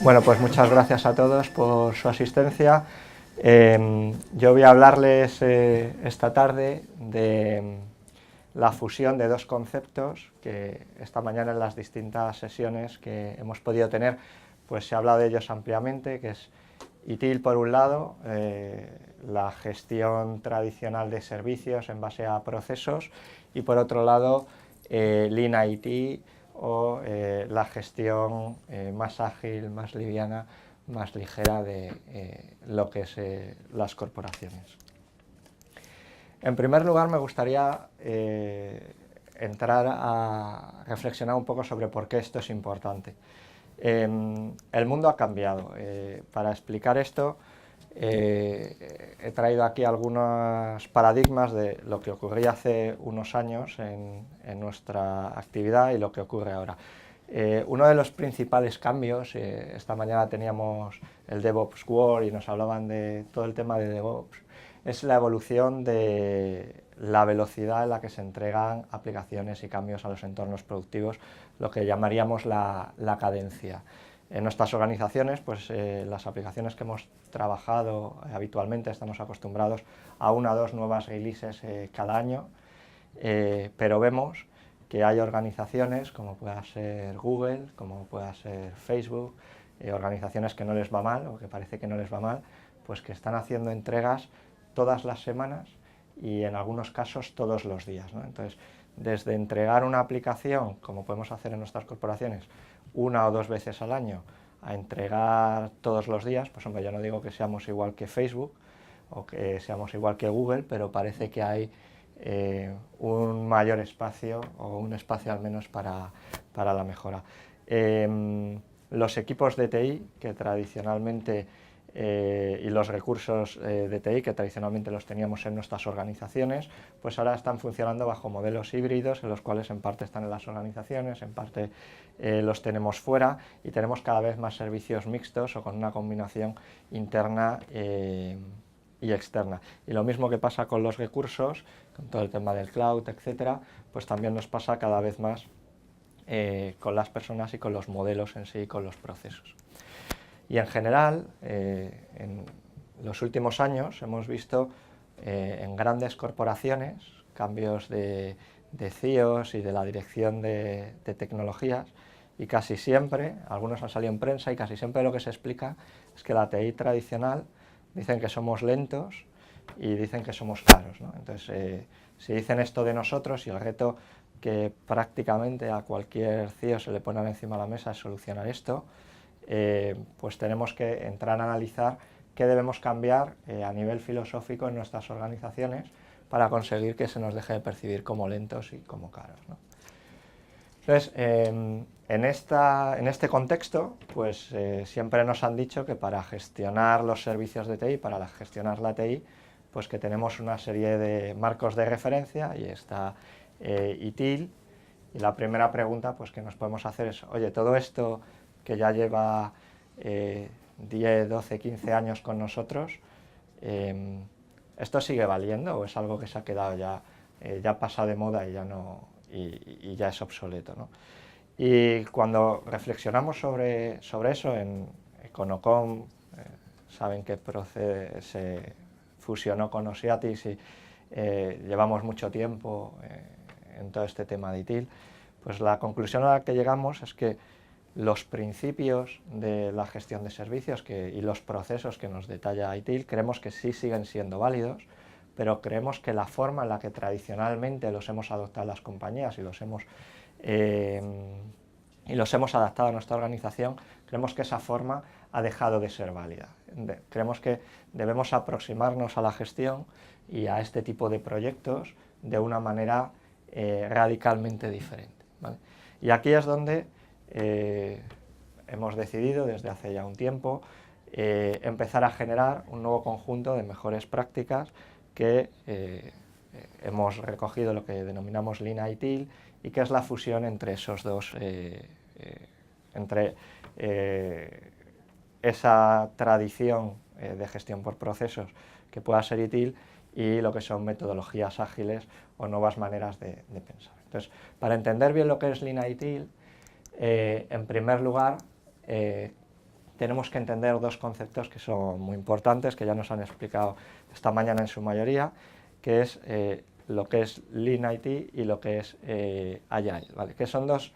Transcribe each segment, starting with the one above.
Bueno, pues muchas gracias a todos por su asistencia. Yo voy a hablarles esta tarde de la fusión de dos conceptos que esta mañana en las distintas sesiones que hemos podido tener, pues se ha hablado de ellos ampliamente, que es ITIL por un lado, la gestión tradicional de servicios en base a procesos, y por otro lado Lean IT, o la gestión más ágil, más liviana, más ligera de lo que es las corporaciones. En primer lugar, me gustaría entrar a reflexionar un poco sobre por qué esto es importante. El mundo ha cambiado. Para explicar esto, he traído aquí algunos paradigmas de lo que ocurría hace unos años en nuestra actividad y lo que ocurre ahora. Uno de los principales cambios, esta mañana teníamos el DevOps World y nos hablaban de todo el tema de DevOps, es la evolución de la velocidad en la que se entregan aplicaciones y cambios a los entornos productivos, lo que llamaríamos la cadencia. En nuestras organizaciones, pues las aplicaciones que hemos trabajado habitualmente estamos acostumbrados a una o dos nuevas releases cada año, pero vemos que hay organizaciones como pueda ser Google, como pueda ser Facebook, organizaciones que no les va mal o que parece que no les va mal, pues que están haciendo entregas todas las semanas y en algunos casos todos los días, ¿no? Entonces, desde entregar una aplicación, como podemos hacer en nuestras corporaciones, una o dos veces al año, a entregar todos los días, pues hombre, yo no digo que seamos igual que Facebook o que seamos igual que Google, pero parece que hay un mayor espacio, o un espacio al menos para la mejora. Los equipos de TI, que tradicionalmente y los recursos de TI que tradicionalmente los teníamos en nuestras organizaciones, pues ahora están funcionando bajo modelos híbridos, en los cuales en parte están en las organizaciones, en parte los tenemos fuera, y tenemos cada vez más servicios mixtos o con una combinación interna y externa. Y lo mismo que pasa con los recursos, con todo el tema del cloud, etcétera, pues también nos pasa cada vez más con las personas y con los modelos en sí, con los procesos. Y en general, en los últimos años hemos visto en grandes corporaciones cambios de CIOs y de la dirección de tecnologías, y casi siempre, algunos han salido en prensa, y casi siempre lo que se explica es que la TI tradicional dicen que somos lentos y dicen que somos caros, ¿no? Entonces, si dicen esto de nosotros, y el reto que prácticamente a cualquier CIO se le pone encima de la mesa es solucionar esto, pues tenemos que entrar a analizar qué debemos cambiar a nivel filosófico en nuestras organizaciones para conseguir que se nos deje de percibir como lentos y como caros, ¿no? Entonces, en este contexto, pues siempre nos han dicho que para gestionar los servicios de TI, para gestionar la TI, pues que tenemos una serie de marcos de referencia, y está ITIL, y la primera pregunta pues que nos podemos hacer es, oye, todo esto que ya lleva 10, 12, 15 años con nosotros, ¿esto sigue valiendo o es algo que se ha quedado ya pasa de moda y ya no y ya es obsoleto, ¿no? Y cuando reflexionamos sobre eso en Econocom, saben que se fusionó con Osiatis y llevamos mucho tiempo en todo este tema de ITIL, pues la conclusión a la que llegamos es que los principios de la gestión de servicios y los procesos que nos detalla ITIL creemos que sí siguen siendo válidos, pero creemos que la forma en la que tradicionalmente los hemos adoptado las compañías y los hemos adaptado a nuestra organización, creemos que esa forma ha dejado de ser válida. Creemos que debemos aproximarnos a la gestión y a este tipo de proyectos de una manera radicalmente diferente, ¿vale? Y aquí es donde hemos decidido desde hace ya un tiempo empezar a generar un nuevo conjunto de mejores prácticas que hemos recogido, lo que denominamos Lean ITIL, y que es la fusión entre esos dos, entre esa tradición de gestión por procesos que pueda ser ITIL y lo que son metodologías ágiles o nuevas maneras de pensar. Entonces, para entender bien lo que es Lean IT, en primer lugar, tenemos que entender dos conceptos que son muy importantes, que ya nos han explicado esta mañana en su mayoría, que es lo que es Lean IT y lo que es Agile, ¿vale? Que son dos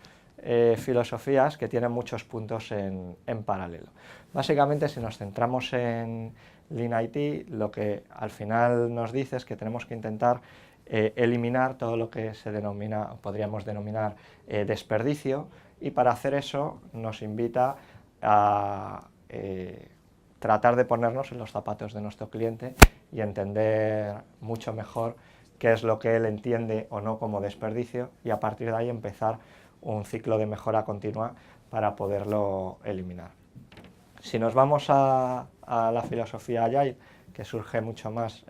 filosofías que tienen muchos puntos en paralelo. Básicamente, si nos centramos en Lean IT, lo que al final nos dice es que tenemos que intentar eliminar todo lo que se denomina, o podríamos denominar, desperdicio, y para hacer eso nos invita a tratar de ponernos en los zapatos de nuestro cliente y entender mucho mejor qué es lo que él entiende o no como desperdicio, y a partir de ahí empezar un ciclo de mejora continua para poderlo eliminar. Si nos vamos a la filosofía Agile, que surge mucho más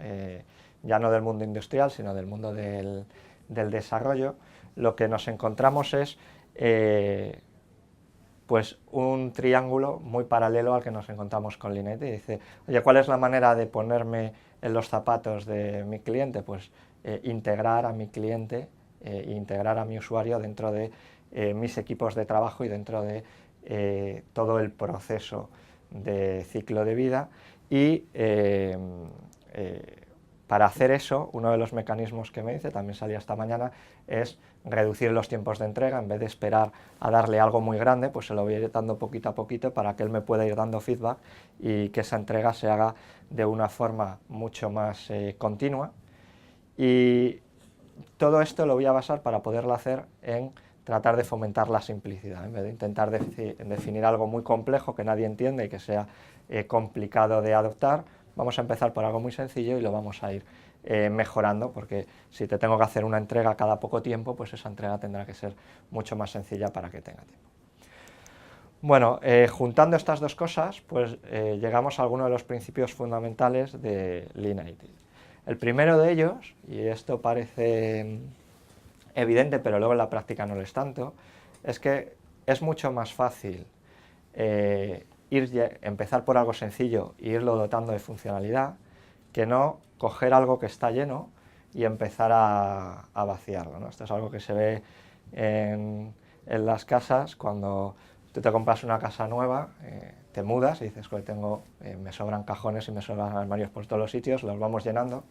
ya no del mundo industrial, sino del mundo del desarrollo, lo que nos encontramos es pues un triángulo muy paralelo al que nos encontramos con Lean IT. Y dice, oye, ¿cuál es la manera de ponerme en los zapatos de mi cliente? Pues integrar a mi cliente, integrar a mi usuario dentro de mis equipos de trabajo y dentro de todo el proceso de ciclo de vida. Y para hacer eso, uno de los mecanismos que me dice, también salía esta mañana, es reducir los tiempos de entrega. En vez de esperar a darle algo muy grande, pues se lo voy a ir dando poquito a poquito para que él me pueda ir dando feedback y que esa entrega se haga de una forma mucho más continua. Y todo esto lo voy a basar para poderlo hacer en tratar de fomentar la simplicidad, en vez de intentar definir algo muy complejo que nadie entiende y que sea complicado de adoptar. Vamos a empezar por algo muy sencillo y lo vamos a ir mejorando, porque si te tengo que hacer una entrega cada poco tiempo, pues esa entrega tendrá que ser mucho más sencilla para que tenga tiempo. Bueno, juntando estas dos cosas, pues llegamos a algunos de los principios fundamentales de Lean IT. El primero de ellos, y esto parece evidente, pero luego en la práctica no lo es tanto, es que es mucho más fácil empezar por algo sencillo e irlo dotando de funcionalidad, que no coger algo que está lleno y empezar a vaciarlo, ¿no? Esto es algo que se ve en las casas cuando tú te compras una casa nueva, te mudas y dices, me sobran cajones y me sobran armarios por todos los sitios, los vamos llenando,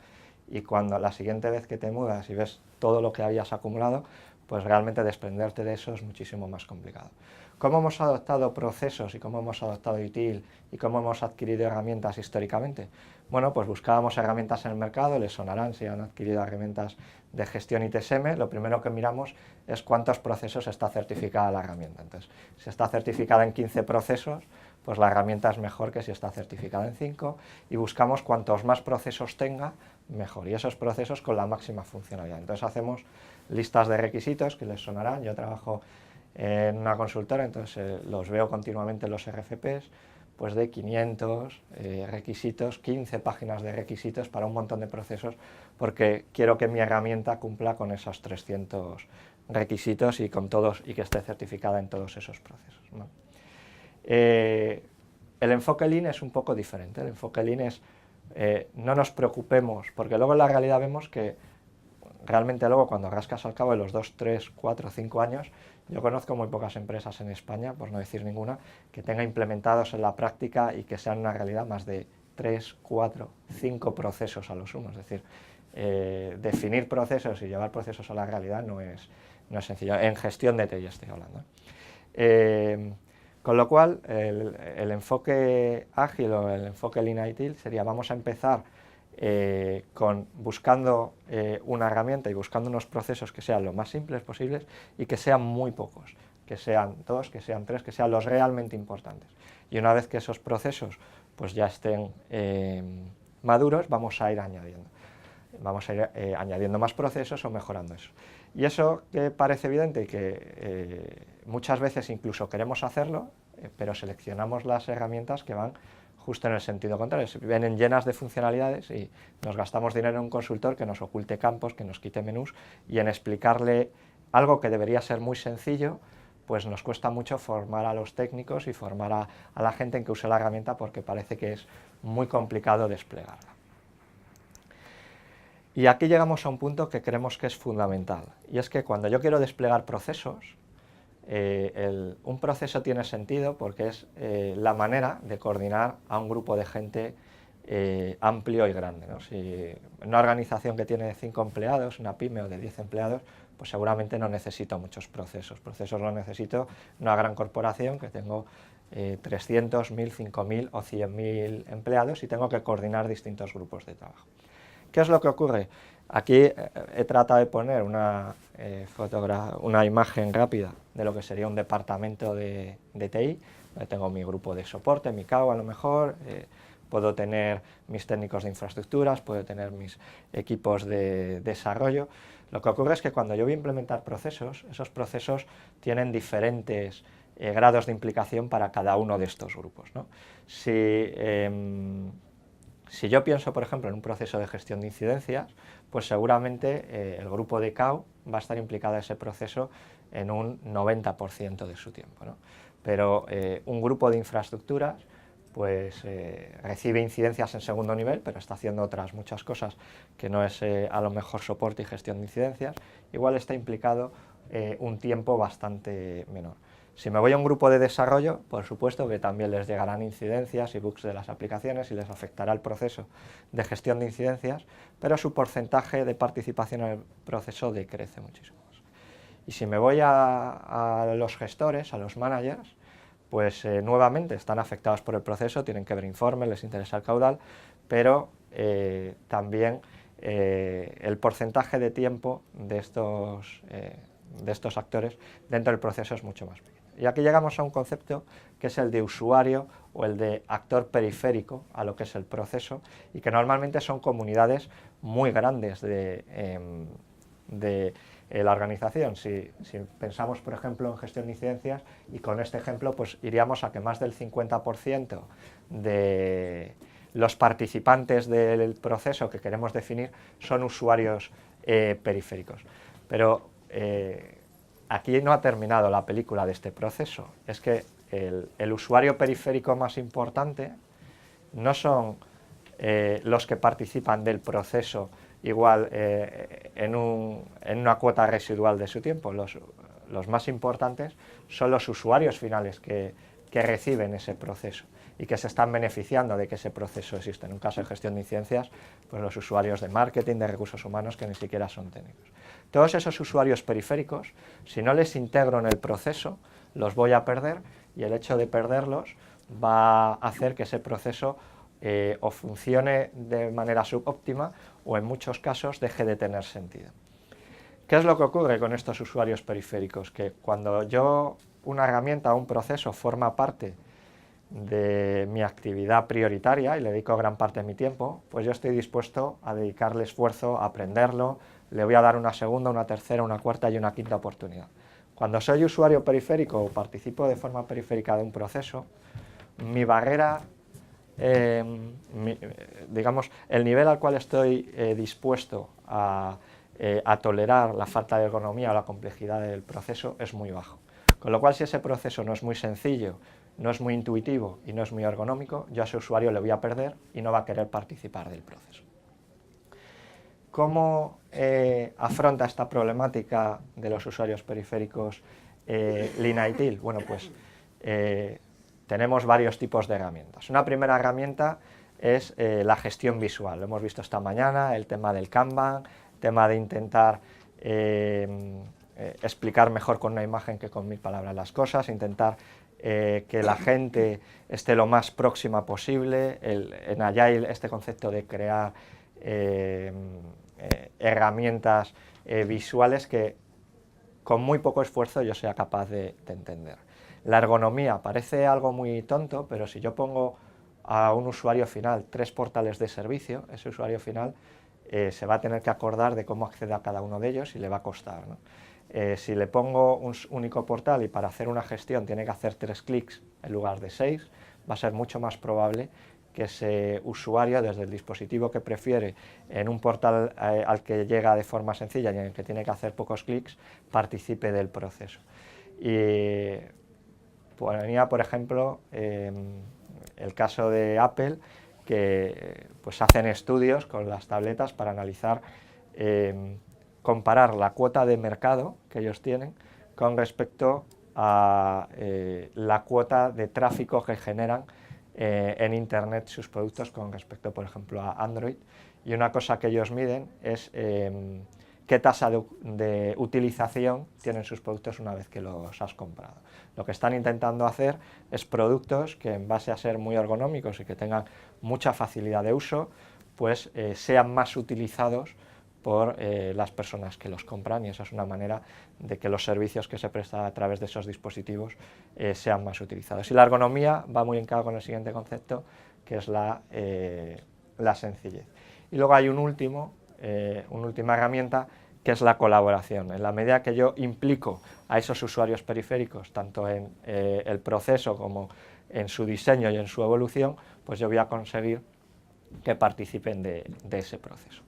y cuando la siguiente vez que te mudas y ves todo lo que habías acumulado, pues realmente desprenderte de eso es muchísimo más complicado. ¿Cómo hemos adoptado procesos y cómo hemos adoptado ITIL y cómo hemos adquirido herramientas históricamente? Bueno, pues buscábamos herramientas en el mercado, les sonarán si han adquirido herramientas de gestión ITSM. Lo primero que miramos es cuántos procesos está certificada la herramienta. Entonces, si está certificada en 15 procesos, pues la herramienta es mejor que si está certificada en 5, y buscamos cuantos más procesos tenga, mejor, y esos procesos con la máxima funcionalidad. Entonces hacemos listas de requisitos que les sonarán. Yo trabajo en una consultora, entonces los veo continuamente en los RFPs, pues de 500 requisitos, 15 páginas de requisitos para un montón de procesos, porque quiero que mi herramienta cumpla con esos 300 requisitos y con todos, y que esté certificada en todos esos procesos, ¿no? El enfoque Lean es un poco diferente. El enfoque Lean es no nos preocupemos, porque luego en la realidad vemos que realmente luego cuando rascas al cabo de los 2, 3, 4, 5 años, yo conozco muy pocas empresas en España, por no decir ninguna, que tenga implementados en la práctica y que sean una realidad más de 3, 4, 5 procesos a lo sumo. Es decir, definir procesos y llevar procesos a la realidad no es sencillo. En gestión de TI estoy hablando. Con lo cual, el enfoque ágil o el enfoque Lean IT sería: vamos a empezar buscando una herramienta y buscando unos procesos que sean lo más simples posibles y que sean muy pocos, que sean 2, que sean 3, que sean los realmente importantes. Y una vez que esos procesos pues ya estén maduros, vamos a ir añadiendo. Vamos a ir añadiendo más procesos o mejorando eso. Y eso que parece evidente y que muchas veces incluso queremos hacerlo, pero seleccionamos las herramientas que van justo en el sentido contrario. Vienen llenas de funcionalidades y nos gastamos dinero en un consultor que nos oculte campos, que nos quite menús, y en explicarle algo que debería ser muy sencillo, pues nos cuesta mucho formar a los técnicos y formar a la gente en que use la herramienta, porque parece que es muy complicado desplegarla. Y aquí llegamos a un punto que creemos que es fundamental, y es que cuando yo quiero desplegar procesos, un proceso tiene sentido porque es la manera de coordinar a un grupo de gente amplio y grande, ¿no? Si una organización que tiene 5 empleados, una pyme o de 10 empleados, pues seguramente no necesito muchos procesos. Procesos los necesito en una gran corporación que tengo 300, 1000, 5000 o 100.000 empleados y tengo que coordinar distintos grupos de trabajo. ¿Qué es lo que ocurre? Aquí he tratado de poner una imagen rápida de lo que sería un departamento de TI. Tengo mi grupo de soporte, mi CAO a lo mejor, puedo tener mis técnicos de infraestructuras, puedo tener mis equipos de desarrollo. Lo que ocurre es que cuando yo voy a implementar procesos, esos procesos tienen diferentes grados de implicación para cada uno de estos grupos, ¿no? Si yo pienso, por ejemplo, en un proceso de gestión de incidencias, pues seguramente el grupo de CAO va a estar implicado en ese proceso en un 90% de su tiempo, ¿no? Pero un grupo de infraestructuras pues recibe incidencias en segundo nivel, pero está haciendo otras muchas cosas que no es a lo mejor soporte y gestión de incidencias, igual está implicado un tiempo bastante menor. Si me voy a un grupo de desarrollo, por supuesto que también les llegarán incidencias y bugs de las aplicaciones y les afectará el proceso de gestión de incidencias, pero su porcentaje de participación en el proceso decrece muchísimo más. Y si me voy a los gestores, a los managers, pues nuevamente están afectados por el proceso, tienen que ver informes, les interesa el caudal, pero también el porcentaje de tiempo de estos actores dentro del proceso es mucho más pequeño. Y aquí llegamos a un concepto que es el de usuario o el de actor periférico a lo que es el proceso, y que normalmente son comunidades muy grandes de la organización. Si pensamos, por ejemplo, en gestión de incidencias, y con este ejemplo pues iríamos a que más del 50% de los participantes del proceso que queremos definir son usuarios periféricos. Pero aquí no ha terminado la película de este proceso. Es que el usuario periférico más importante no son los que participan del proceso igual en una cuota residual de su tiempo. Los más importantes son los usuarios finales que reciben ese proceso y que se están beneficiando de que ese proceso existe. En un caso de gestión de incidencias, pues los usuarios de marketing, de recursos humanos, que ni siquiera son técnicos. Todos esos usuarios periféricos, si no les integro en el proceso, los voy a perder, y el hecho de perderlos va a hacer que ese proceso o funcione de manera subóptima o en muchos casos deje de tener sentido. ¿Qué es lo que ocurre con estos usuarios periféricos? Que cuando una herramienta o un proceso forma parte de mi actividad prioritaria y le dedico gran parte de mi tiempo, pues yo estoy dispuesto a dedicarle esfuerzo, a aprenderlo, le voy a dar una segunda, una tercera, una cuarta y una quinta oportunidad. Cuando soy usuario periférico o participo de forma periférica de un proceso, mi barrera, digamos, el nivel al cual estoy dispuesto a tolerar la falta de ergonomía o la complejidad del proceso es muy bajo. Con lo cual, si ese proceso no es muy sencillo, no es muy intuitivo y no es muy ergonómico, yo a ese usuario le voy a perder y no va a querer participar del proceso. ¿Cómo afronta esta problemática de los usuarios periféricos Lean ITIL? Bueno, pues tenemos varios tipos de herramientas. Una primera herramienta es la gestión visual. Lo hemos visto esta mañana, el tema del Kanban, el tema de intentar explicar mejor con una imagen que con 1000 palabras las cosas, intentar que la gente esté lo más próxima posible. En Agile este concepto de crear herramientas visuales que con muy poco esfuerzo yo sea capaz de entender. La ergonomía parece algo muy tonto, pero si yo pongo a un usuario final 3 portales de servicio, ese usuario final se va a tener que acordar de cómo acceder a cada uno de ellos y le va a costar, ¿no? Si le pongo un único portal y para hacer una gestión tiene que hacer 3 clics en lugar de 6, va a ser mucho más probable que ese usuario, desde el dispositivo que prefiere, en un portal al que llega de forma sencilla y en el que tiene que hacer pocos clics, participe del proceso. Y ponía, por ejemplo, el caso de Apple, que pues hacen estudios con las tabletas para analizar, comparar la cuota de mercado que ellos tienen con respecto a la cuota de tráfico que generan en Internet sus productos con respecto, por ejemplo, a Android. Y una cosa que ellos miden es qué tasa de utilización tienen sus productos una vez que los has comprado. Lo que están intentando hacer es productos que, en base a ser muy ergonómicos y que tengan mucha facilidad de uso, pues sean más utilizados por las personas que los compran, y esa es una manera de que los servicios que se prestan a través de esos dispositivos sean más utilizados. Y la ergonomía va muy linkada con el siguiente concepto, que es la sencillez. Y luego hay una última herramienta, que es la colaboración. En la medida que yo implico a esos usuarios periféricos, tanto en el proceso como en su diseño y en su evolución, pues yo voy a conseguir que participen de ese proceso.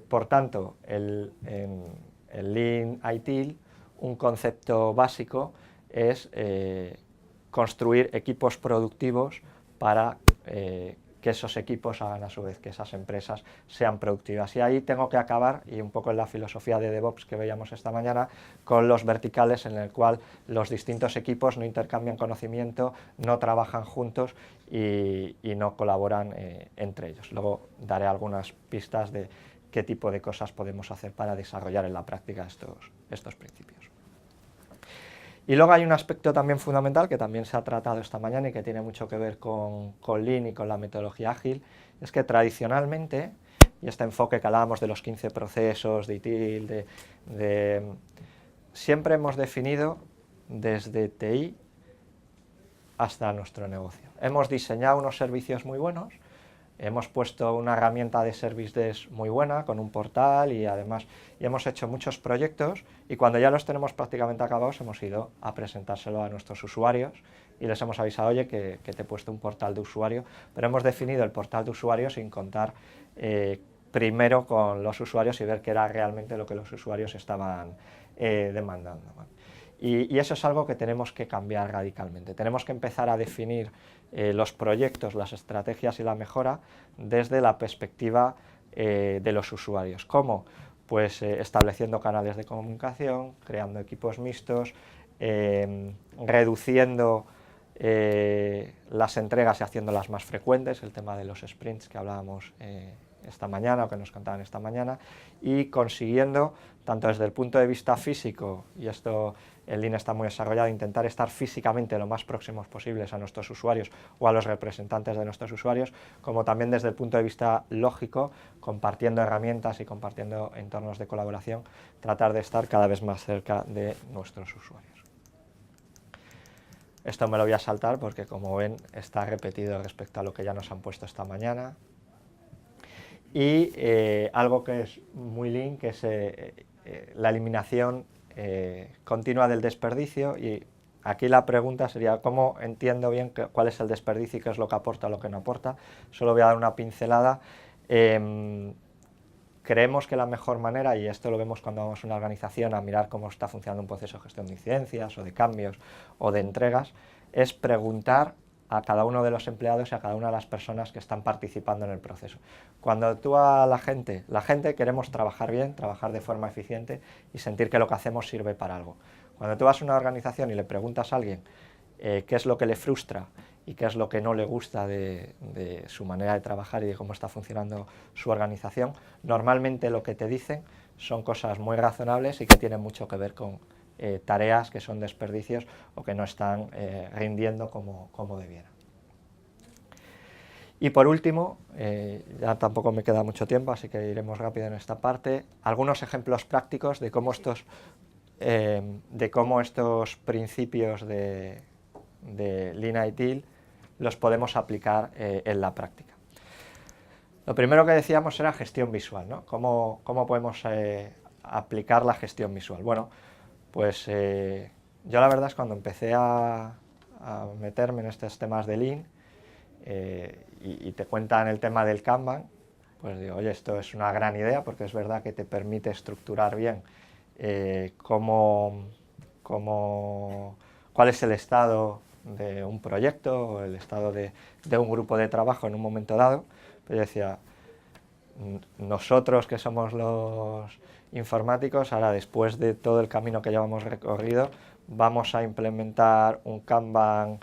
Por tanto, en el Lean ITIL, un concepto básico es construir equipos productivos para que esos equipos hagan a su vez que esas empresas sean productivas. Y ahí tengo que acabar, y un poco en la filosofía de DevOps que veíamos esta mañana, con los verticales, en el cual los distintos equipos no intercambian conocimiento, no trabajan juntos y no colaboran entre ellos. Luego daré algunas pistas de qué tipo de cosas podemos hacer para desarrollar en la práctica estos principios. Y luego hay un aspecto también fundamental que también se ha tratado esta mañana y que tiene mucho que ver con Lean y con la metodología ágil, es que tradicionalmente, y este enfoque que hablábamos de los 15 procesos, de ITIL, siempre hemos definido desde TI hasta nuestro negocio. Hemos diseñado unos servicios muy buenos, hemos puesto una herramienta de Service Desk muy buena, con un portal, y además hemos hecho muchos proyectos, y cuando ya los tenemos prácticamente acabados hemos ido a presentárselo a nuestros usuarios y les hemos avisado, oye, que te he puesto un portal de usuario, pero hemos definido el portal de usuario sin contar primero con los usuarios y ver qué era realmente lo que los usuarios estaban demandando. Y eso es algo que tenemos que cambiar radicalmente. Tenemos que empezar a definir los proyectos, las estrategias y la mejora desde la perspectiva de los usuarios. ¿Cómo? Pues estableciendo canales de comunicación, creando equipos mixtos, reduciendo las entregas y haciéndolas más frecuentes, el tema de los sprints que hablábamos esta mañana, o que nos contaban esta mañana, y consiguiendo, tanto desde el punto de vista físico, y esto el Lean está muy desarrollado, intentar estar físicamente lo más próximos posibles a nuestros usuarios o a los representantes de nuestros usuarios, como también desde el punto de vista lógico, compartiendo herramientas y compartiendo entornos de colaboración, tratar de estar cada vez más cerca de nuestros usuarios. Esto me lo voy a saltar porque, como ven, está repetido respecto a lo que ya nos han puesto esta mañana. Y algo que es muy Lean, que es la eliminación continua del desperdicio. Y aquí la pregunta sería, ¿cómo entiendo bien cuál es el desperdicio y qué es lo que aporta o lo que no aporta? Solo voy a dar una pincelada. Creemos que la mejor manera, y esto lo vemos cuando vamos a una organización a mirar cómo está funcionando un proceso de gestión de incidencias o de cambios o de entregas, es preguntar a cada uno de los empleados y a cada una de las personas que están participando en el proceso. Cuando tú a la gente queremos trabajar bien, trabajar de forma eficiente y sentir que lo que hacemos sirve para algo. Cuando tú vas a una organización y le preguntas a alguien qué es lo que le frustra y qué es lo que no le gusta de su manera de trabajar y de cómo está funcionando su organización, normalmente lo que te dicen son cosas muy razonables y que tienen mucho que ver con tareas que son desperdicios o que no están rindiendo como debieran. Y por último, ya tampoco me queda mucho tiempo, así que iremos rápido en esta parte, algunos ejemplos prácticos de cómo estos principios de Lean ITIL los podemos aplicar en la práctica. Lo primero que decíamos era gestión visual, ¿no? ¿Cómo podemos aplicar la gestión visual? Bueno, pues yo la verdad es cuando empecé a meterme en estos temas de Lean y te cuentan el tema del Kanban, pues digo, oye, esto es una gran idea porque es verdad que te permite estructurar bien cuál es el estado de un proyecto o el estado de un grupo de trabajo en un momento dado, pues yo decía, nosotros que somos los informáticos, ahora después de todo el camino que llevamos recorrido, vamos a implementar un Kanban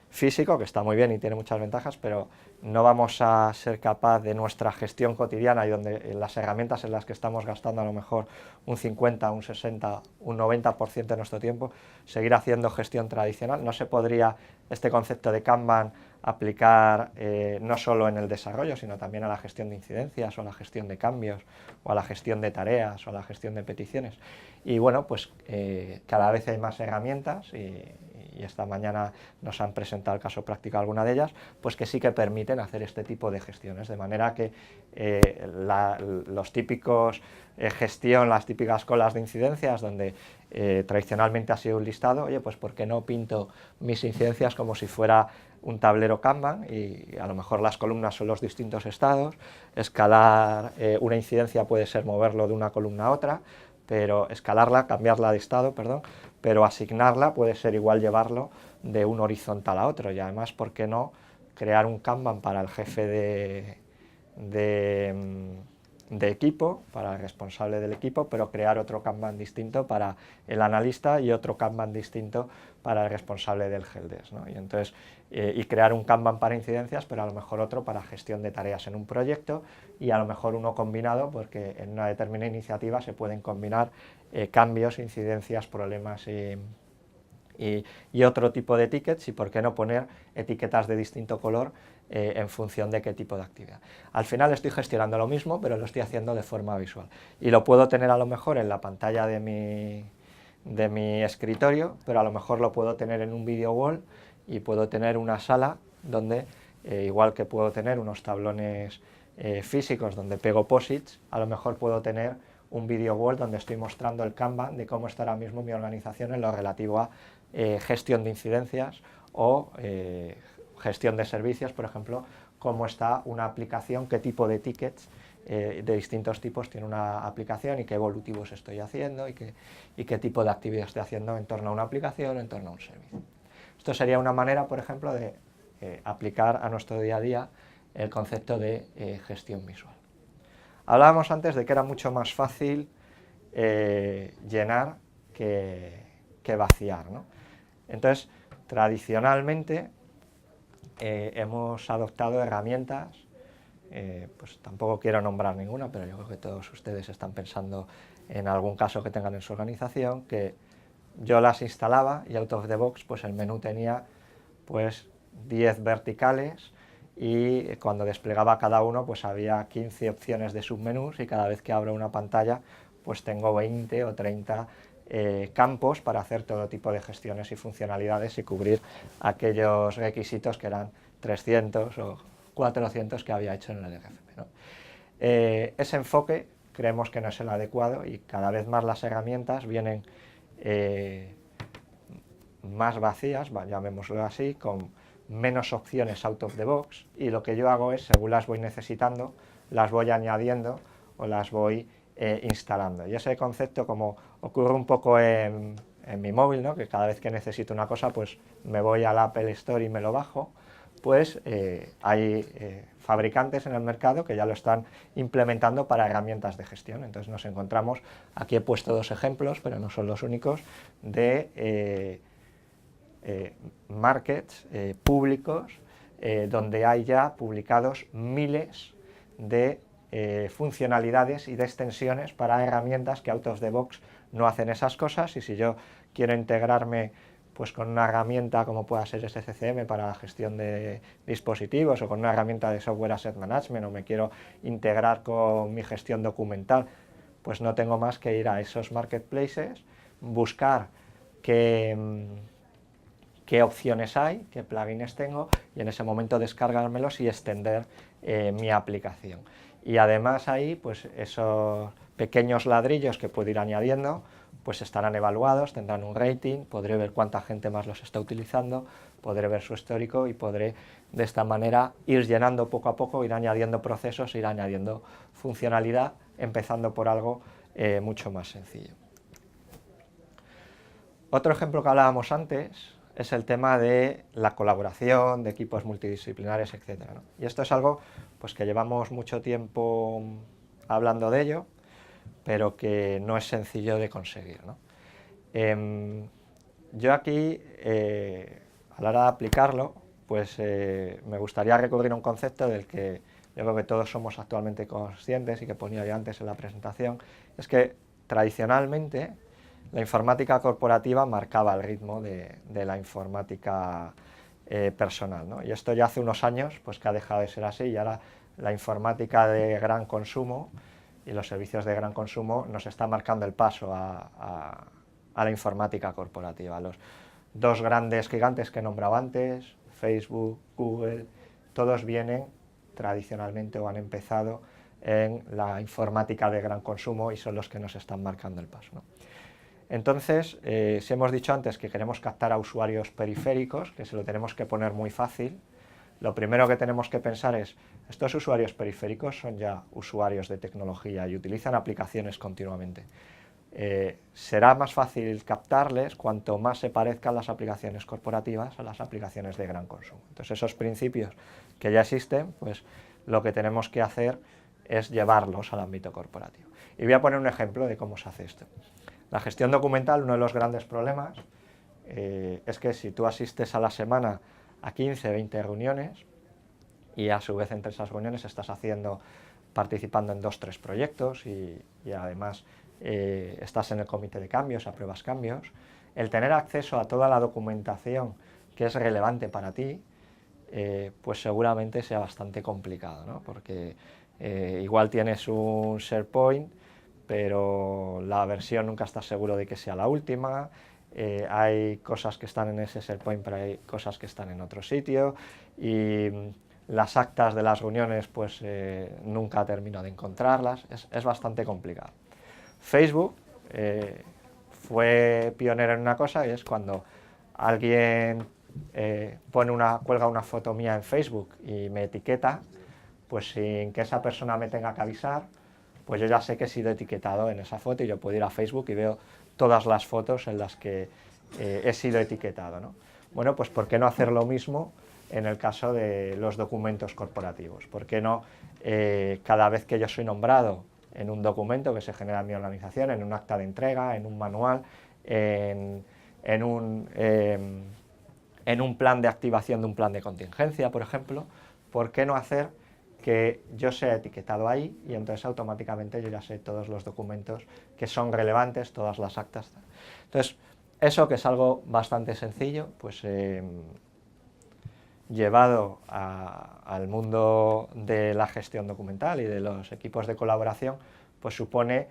físico, que está muy bien y tiene muchas ventajas, pero no vamos a ser capaz de nuestra gestión cotidiana y donde las herramientas en las que estamos gastando a lo mejor un 50, un 60, un 90% de nuestro tiempo, seguir haciendo gestión tradicional. No se podría este concepto de Kanban aplicar no solo en el desarrollo, sino también a la gestión de incidencias o a la gestión de cambios o a la gestión de tareas o a la gestión de peticiones. Y bueno, pues cada vez hay más herramientas y esta mañana nos han presentado el caso práctico alguna de ellas, pues que sí que permiten hacer este tipo de gestiones, de manera que los típicos gestión, las típicas colas de incidencias, donde tradicionalmente ha sido un listado, oye, pues ¿por qué no pinto mis incidencias como si fuera un tablero Kanban y a lo mejor las columnas son los distintos estados, escalar una incidencia puede ser moverlo de una columna a otra, pero escalarla, cambiarla de estado, perdón, pero asignarla puede ser igual llevarlo de un horizontal a otro y además, ¿por qué no crear un Kanban para el jefe de equipo, para el responsable del equipo, pero crear otro Kanban distinto para el analista y otro Kanban distinto para el responsable del helpdesk, ¿no? Y entonces, y crear un Kanban para incidencias, pero a lo mejor otro para gestión de tareas en un proyecto y a lo mejor uno combinado, porque en una determinada iniciativa se pueden combinar cambios, incidencias, problemas y otro tipo de tickets, y por qué no poner etiquetas de distinto color en función de qué tipo de actividad. Al final estoy gestionando lo mismo, pero lo estoy haciendo de forma visual. Y lo puedo tener a lo mejor en la pantalla de mi escritorio, pero a lo mejor lo puedo tener en un video wall y puedo tener una sala donde, igual que puedo tener unos tablones físicos donde pego posits, a lo mejor puedo tener un video wall donde estoy mostrando el Kanban de cómo está ahora mismo mi organización en lo relativo a gestión de incidencias o gestión de servicios, por ejemplo, cómo está una aplicación, qué tipo de tickets de distintos tipos tiene una aplicación y qué evolutivos estoy haciendo y qué tipo de actividad estoy haciendo en torno a una aplicación o en torno a un servicio. Esto sería una manera, por ejemplo, de aplicar a nuestro día a día el concepto de gestión visual. Hablábamos antes de que era mucho más fácil llenar que vaciar, ¿no? Entonces, tradicionalmente hemos adoptado herramientas, pues tampoco quiero nombrar ninguna, pero yo creo que todos ustedes están pensando en algún caso que tengan en su organización, que yo las instalaba y out of the box pues el menú tenía pues 10 verticales y cuando desplegaba cada uno pues había 15 opciones de submenús y cada vez que abro una pantalla pues tengo 20 o 30 campos para hacer todo tipo de gestiones y funcionalidades y cubrir aquellos requisitos que eran 300 o 400 que había hecho en el RFP, ¿no? Ese enfoque creemos que no es el adecuado y cada vez más las herramientas vienen más vacías, llamémoslo así, con menos opciones out of the box y lo que yo hago es, según las voy necesitando, las voy añadiendo o las voy instalando. Y ese concepto, como ocurre un poco en mi móvil, ¿no? Que cada vez que necesito una cosa pues me voy al Apple Store y me lo bajo, pues hay fabricantes en el mercado que ya lo están implementando para herramientas de gestión. Entonces nos encontramos, aquí he puesto dos ejemplos, pero no son los únicos, de markets públicos donde hay ya publicados miles de funcionalidades y de extensiones para herramientas que out of the box no hacen esas cosas y si yo quiero integrarme pues con una herramienta como pueda ser SCCM para la gestión de dispositivos o con una herramienta de software asset management o me quiero integrar con mi gestión documental, pues no tengo más que ir a esos marketplaces, buscar qué opciones hay, qué plugins tengo y en ese momento descargármelos y extender mi aplicación. Y además ahí, pues esos pequeños ladrillos que puedo ir añadiendo, pues estarán evaluados, tendrán un rating, podré ver cuánta gente más los está utilizando, podré ver su histórico y podré de esta manera ir llenando poco a poco, ir añadiendo procesos, ir añadiendo funcionalidad, empezando por algo mucho más sencillo. Otro ejemplo que hablábamos antes es el tema de la colaboración, de equipos multidisciplinares, etc., ¿no? Y esto es algo pues, que llevamos mucho tiempo hablando de ello, pero que no es sencillo de conseguir, ¿no? Yo aquí, a la hora de aplicarlo, pues me gustaría recurrir a un concepto del que yo creo que todos somos actualmente conscientes y que ponía yo antes en la presentación, es que tradicionalmente la informática corporativa marcaba el ritmo de la informática personal, ¿no? Y esto ya hace unos años pues, que ha dejado de ser así, y ahora la informática de gran consumo y los servicios de gran consumo nos están marcando el paso a la informática corporativa. Los dos grandes gigantes que he nombrado antes, Facebook, Google, todos vienen tradicionalmente o han empezado en la informática de gran consumo y son los que nos están marcando el paso, ¿no? Entonces, si hemos dicho antes que queremos captar a usuarios periféricos, que se lo tenemos que poner muy fácil, lo primero que tenemos que pensar es, estos usuarios periféricos son ya usuarios de tecnología y utilizan aplicaciones continuamente. Será más fácil captarles cuanto más se parezcan las aplicaciones corporativas a las aplicaciones de gran consumo. Entonces, esos principios que ya existen, pues lo que tenemos que hacer es llevarlos al ámbito corporativo. Y voy a poner un ejemplo de cómo se hace esto. La gestión documental, uno de los grandes problemas es que si tú asistes a la semana a 15, 20 reuniones y a su vez entre esas reuniones estás participando en 2, 3 proyectos y además estás en el comité de cambios, apruebas cambios, el tener acceso a toda la documentación que es relevante para ti, pues seguramente sea bastante complicado, ¿no? Porque igual tienes un SharePoint, pero la versión nunca estás seguro de que sea la última, hay cosas que están en ese SharePoint, pero hay cosas que están en otro sitio, y las actas de las reuniones pues nunca termino de encontrarlas, es bastante complicado. Facebook fue pionero en una cosa, y es cuando alguien cuelga una foto mía en Facebook y me etiqueta, pues sin que esa persona me tenga que avisar, pues yo ya sé que he sido etiquetado en esa foto y yo puedo ir a Facebook y veo todas las fotos en las que he sido etiquetado, ¿no? Bueno, pues ¿por qué no hacer lo mismo en el caso de los documentos corporativos? ¿Por qué no cada vez que yo soy nombrado en un documento que se genera en mi organización, en un acta de entrega, en un manual, en un plan de activación de un plan de contingencia, por ejemplo, ¿por qué no hacer que yo sea etiquetado ahí y entonces automáticamente yo ya sé todos los documentos que son relevantes, todas las actas? Entonces, eso que es algo bastante sencillo, pues llevado al mundo de la gestión documental y de los equipos de colaboración, pues supone,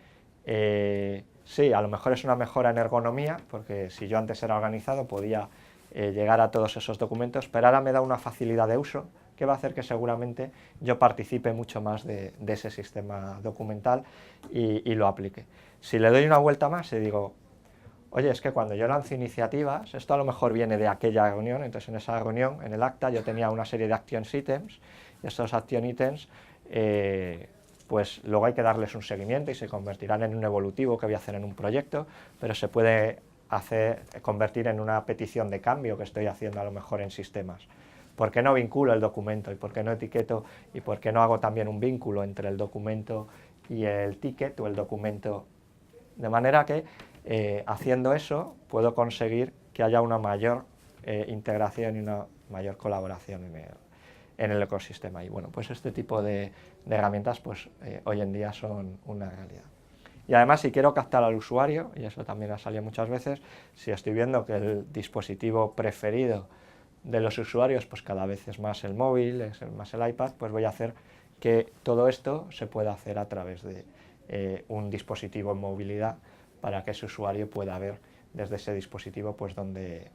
sí, a lo mejor es una mejora en ergonomía, porque si yo antes era organizado podía llegar a todos esos documentos, pero ahora me da una facilidad de uso que va a hacer que seguramente yo participe mucho más de ese sistema documental y lo aplique. Si le doy una vuelta más y digo, oye, es que cuando yo lanzo iniciativas, esto a lo mejor viene de aquella reunión, entonces en esa reunión, en el acta, yo tenía una serie de action items, y estos action items, pues luego hay que darles un seguimiento y se convertirán en un evolutivo que voy a hacer en un proyecto, pero se puede convertir en una petición de cambio que estoy haciendo a lo mejor en sistemas. ¿Por qué no vinculo el documento y por qué no etiqueto y por qué no hago también un vínculo entre el documento y el ticket o el documento? De manera que haciendo eso puedo conseguir que haya una mayor integración y una mayor colaboración en el ecosistema. Y bueno, pues este tipo de herramientas pues hoy en día son una realidad. Y además, si quiero captar al usuario, y eso también ha salido muchas veces, si estoy viendo que el dispositivo preferido de los usuarios pues cada vez es más el móvil, es más el iPad, pues voy a hacer que todo esto se pueda hacer a través de un dispositivo en movilidad, para que ese usuario pueda ver desde ese dispositivo pues dónde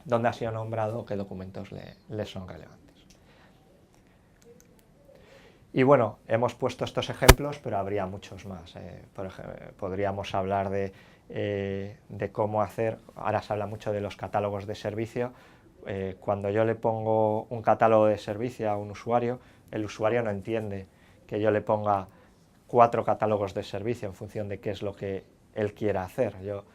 ha sido nombrado, qué documentos le son relevantes. Y bueno, hemos puesto estos ejemplos, pero habría muchos más. Por ejemplo, podríamos hablar de cómo hacer, ahora se habla mucho de los catálogos de servicio. Cuando yo le pongo un catálogo de servicio a un usuario, el usuario no entiende que yo le ponga 4 catálogos de servicio en función de qué es lo que él quiera hacer. Yo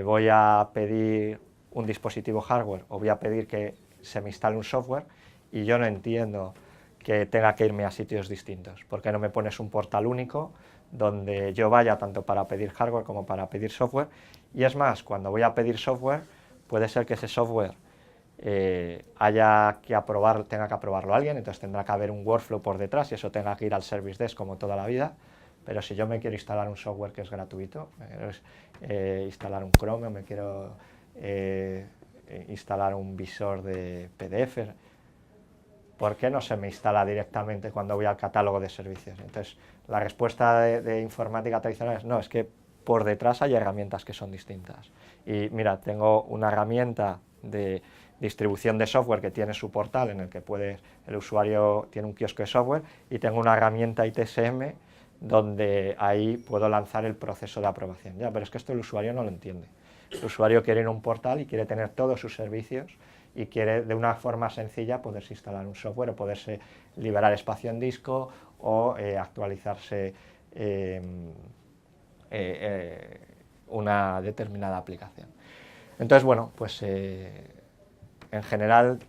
voy a pedir un dispositivo hardware o voy a pedir que se me instale un software y yo no entiendo que tenga que irme a sitios distintos. ¿Por qué no me pones un portal único donde yo vaya tanto para pedir hardware como para pedir software? Y es más, cuando voy a pedir software, puede ser que ese software tenga que aprobarlo alguien, entonces tendrá que haber un workflow por detrás y eso tenga que ir al service desk como toda la vida. Pero si yo me quiero instalar un software que es gratuito, me quiero instalar un Chrome o me quiero instalar un visor de PDF, ¿por qué no se me instala directamente cuando voy al catálogo de servicios? Entonces, la respuesta de informática tradicional es no, es que por detrás hay herramientas que son distintas. Y mira, tengo una herramienta de distribución de software que tiene su portal en el que el usuario tiene un kiosco de software, y tengo una herramienta ITSM donde ahí puedo lanzar el proceso de aprobación. Ya, pero es que esto el usuario no lo entiende. El usuario quiere ir a un portal y quiere tener todos sus servicios y quiere de una forma sencilla poderse instalar un software o poderse liberar espacio en disco o actualizarse una determinada aplicación. Entonces, bueno, pues en general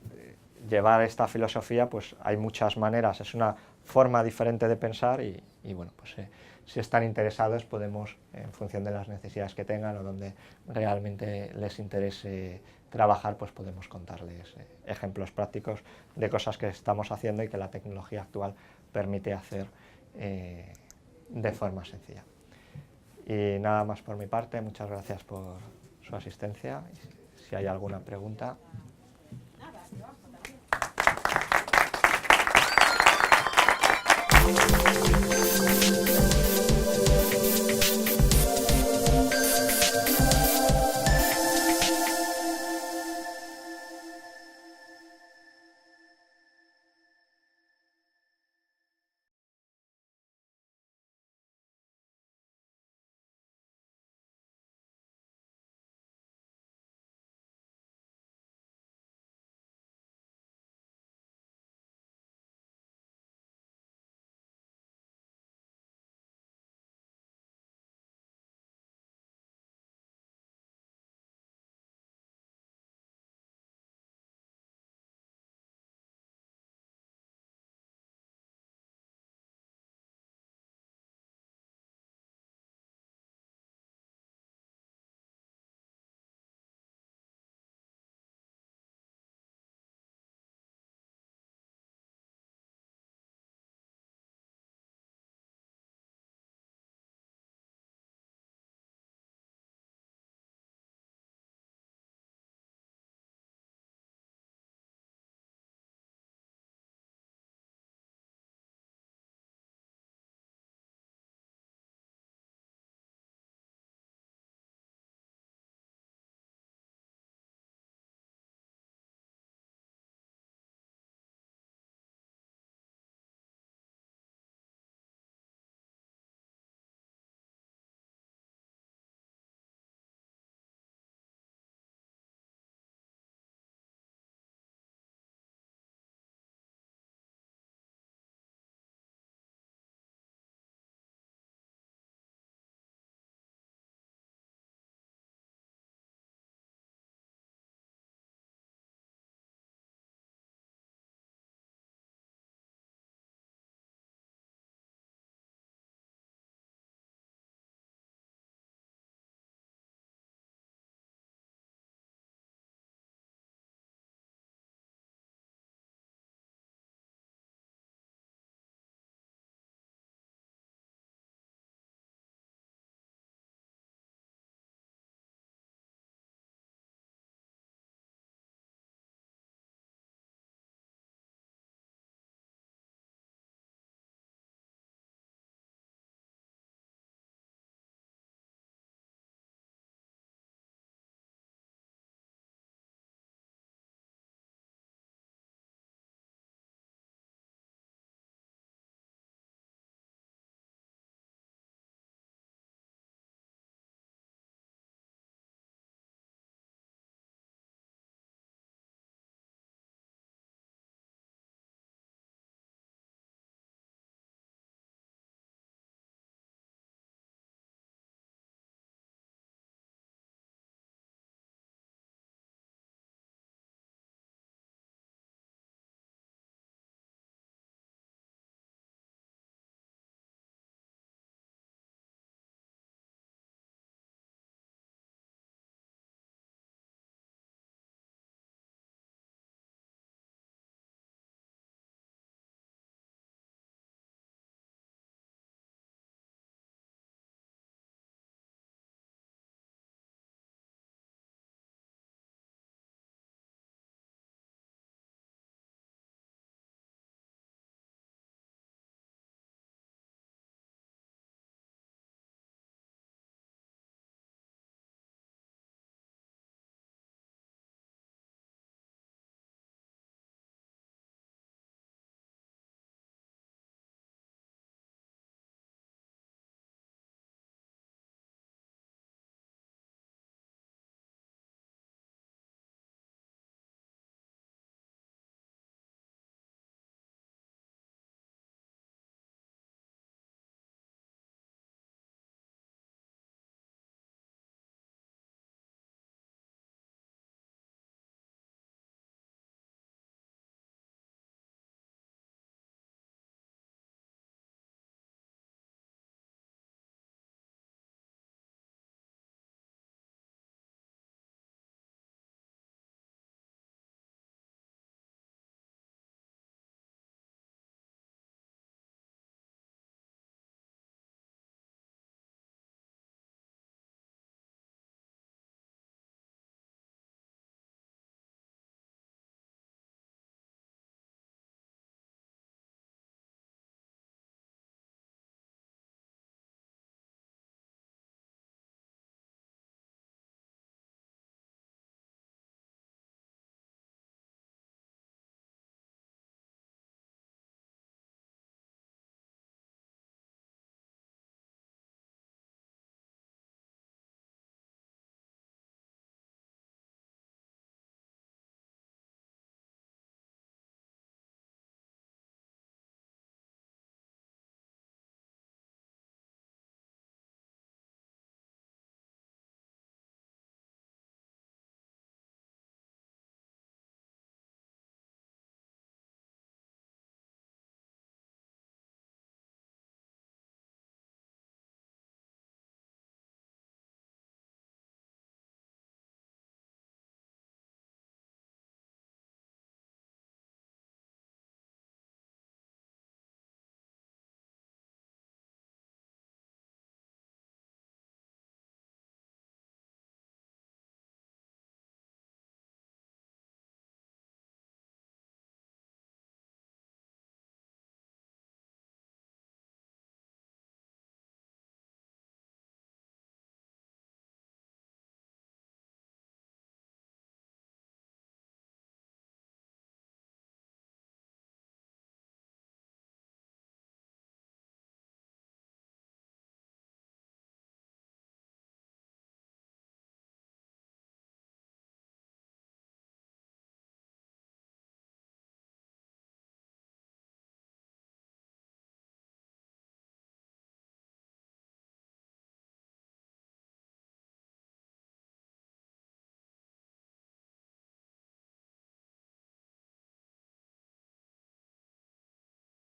llevar esta filosofía, pues hay muchas maneras, es una forma diferente de pensar y bueno, pues si están interesados podemos, en función de las necesidades que tengan o donde realmente les interese trabajar, pues podemos contarles ejemplos prácticos de cosas que estamos haciendo y que la tecnología actual permite hacer de forma sencilla. Y nada más por mi parte, muchas gracias por su asistencia. Si hay alguna pregunta.